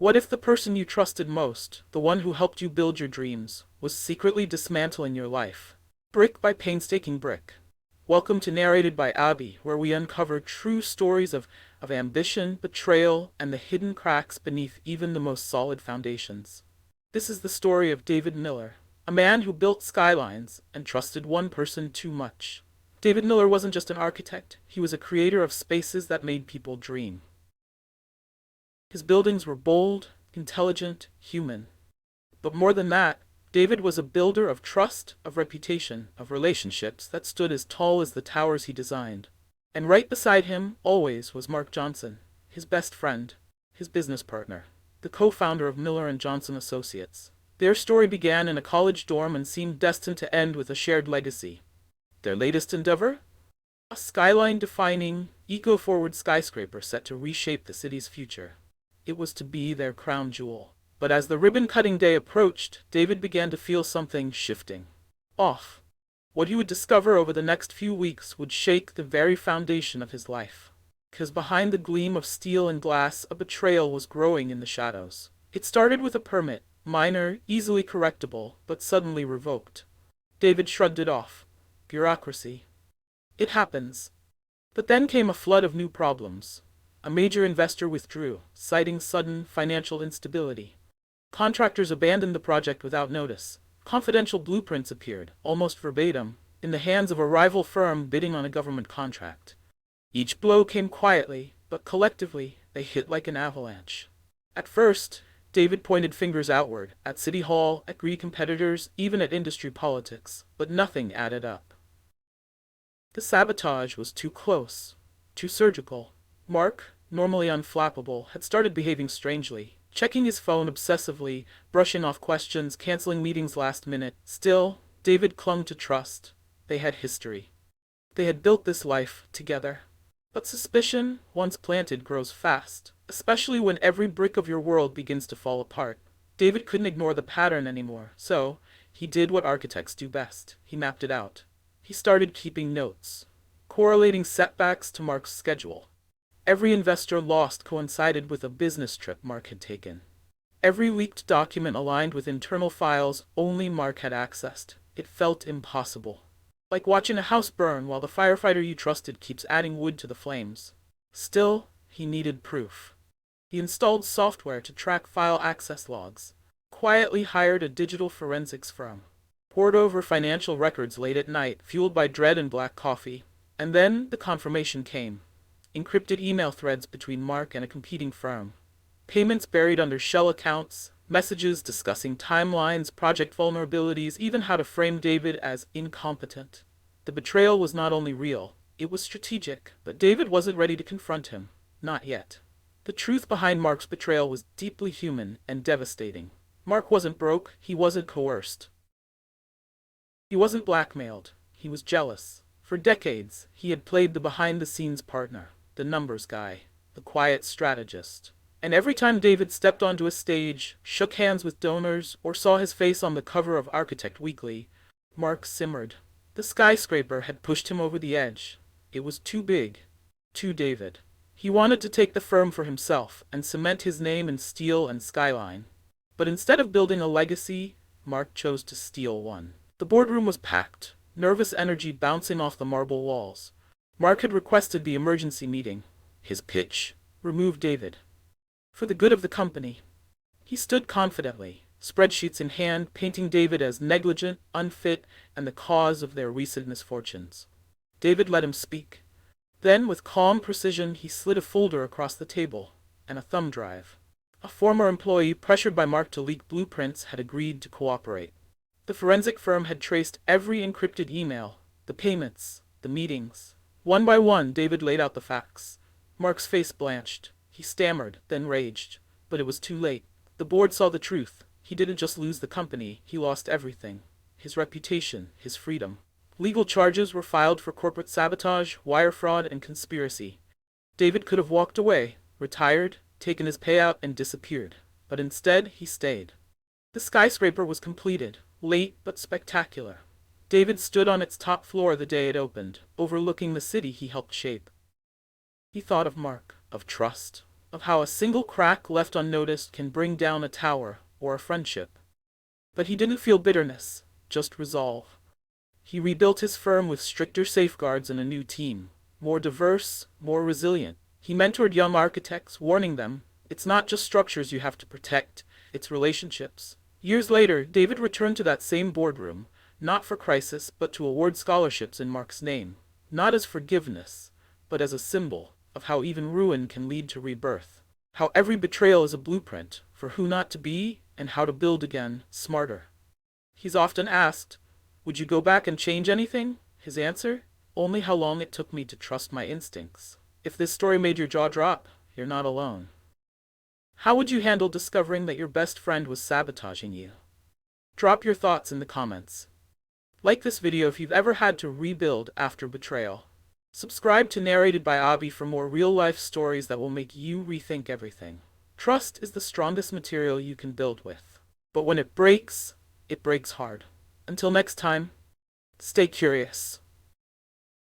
What if the person you trusted most, the one who helped you build your dreams, was secretly dismantling your life? Brick by painstaking brick. Welcome to Narrated by Abby, where we uncover true stories of ambition, betrayal, and the hidden cracks beneath even the most solid foundations. This is the story of David Miller, a man who built skylines and trusted one person too much. David Miller wasn't just an architect, he was a creator of spaces that made people dream. His buildings were bold, intelligent, human. But more than that, David was a builder of trust, of reputation, of relationships that stood as tall as the towers he designed. And right beside him, always, was Mark Johnson, his best friend, his business partner, the co-founder of Miller and Johnson Associates. Their story began in a college dorm and seemed destined to end with a shared legacy. Their latest endeavor? A skyline-defining, eco-forward skyscraper set to reshape the city's future. It was to be their crown jewel. But as the ribbon-cutting day approached, David began to feel something shifting. Off. What he would discover over the next few weeks would shake the very foundation of his life. Because behind the gleam of steel and glass, a betrayal was growing in the shadows. It started with a permit, minor, easily correctable, but suddenly revoked. David shrugged it off. Bureaucracy. It happens. But then came a flood of new problems. A major investor withdrew, citing sudden financial instability. Contractors abandoned the project without notice. Confidential blueprints appeared, almost verbatim, in the hands of a rival firm bidding on a government contract. Each blow came quietly, but collectively, they hit like an avalanche. At first, David pointed fingers outward, at City Hall, at greedy competitors, even at industry politics, but nothing added up. The sabotage was too close, too surgical. Mark, normally unflappable, had started behaving strangely, checking his phone obsessively, brushing off questions, canceling meetings last minute. Still, David clung to trust. They had history. They had built this life together. But suspicion, once planted, grows fast, especially when every brick of your world begins to fall apart. David couldn't ignore the pattern anymore, so he did what architects do best. He mapped it out. He started keeping notes, correlating setbacks to Mark's schedule. Every investor lost coincided with a business trip Mark had taken. Every leaked document aligned with internal files only Mark had accessed. It felt impossible. Like watching a house burn while the firefighter you trusted keeps adding wood to the flames. Still, he needed proof. He installed software to track file access logs, quietly hired a digital forensics firm, pored over financial records late at night, fueled by dread and black coffee, and then the confirmation came. Encrypted email threads between Mark and a competing firm. Payments buried under shell accounts, messages discussing timelines, project vulnerabilities, even how to frame David as incompetent. The betrayal was not only real, it was strategic, but David wasn't ready to confront him. Not yet. The truth behind Mark's betrayal was deeply human and devastating. Mark wasn't broke, he wasn't coerced. He wasn't blackmailed, he was jealous. For decades, he had played the behind-the-scenes partner, the numbers guy, the quiet strategist. And every time David stepped onto a stage, shook hands with donors, or saw his face on the cover of Architect Weekly, Mark simmered. The skyscraper had pushed him over the edge. It was too big. Too David. He wanted to take the firm for himself and cement his name in steel and skyline. But instead of building a legacy, Mark chose to steal one. The boardroom was packed, nervous energy bouncing off the marble walls. Mark had requested the emergency meeting. His pitch: remove David. For the good of the company. He stood confidently, spreadsheets in hand, painting David as negligent, unfit, and the cause of their recent misfortunes. David let him speak. Then, with calm precision, he slid a folder across the table, and a thumb drive. A former employee, pressured by Mark to leak blueprints, had agreed to cooperate. The forensic firm had traced every encrypted email, the payments, the meetings. One by one, David laid out the facts. Mark's face blanched. He stammered, then raged. But it was too late. The board saw the truth. He didn't just lose the company, he lost everything. His reputation, his freedom. Legal charges were filed for corporate sabotage, wire fraud, and conspiracy. David could have walked away, retired, taken his payout, and disappeared. But instead, he stayed. The skyscraper was completed, late but spectacular. David stood on its top floor the day it opened, overlooking the city he helped shape. He thought of Mark, of trust, of how a single crack left unnoticed can bring down a tower or a friendship. But he didn't feel bitterness, just resolve. He rebuilt his firm with stricter safeguards and a new team, more diverse, more resilient. He mentored young architects, warning them, it's not just structures you have to protect, it's relationships. Years later, David returned to that same boardroom, not for crisis, but to award scholarships in Mark's name, not as forgiveness, but as a symbol of how even ruin can lead to rebirth. How every betrayal is a blueprint for who not to be and how to build again, smarter. He's often asked, would you go back and change anything? His answer? Only how long it took me to trust my instincts. If this story made your jaw drop, you're not alone. How would you handle discovering that your best friend was sabotaging you? Drop your thoughts in the comments. Like this video if you've ever had to rebuild after betrayal. Subscribe to Narrated by Abi for more real-life stories that will make you rethink everything. Trust is the strongest material you can build with. But when it breaks hard. Until next time, stay curious.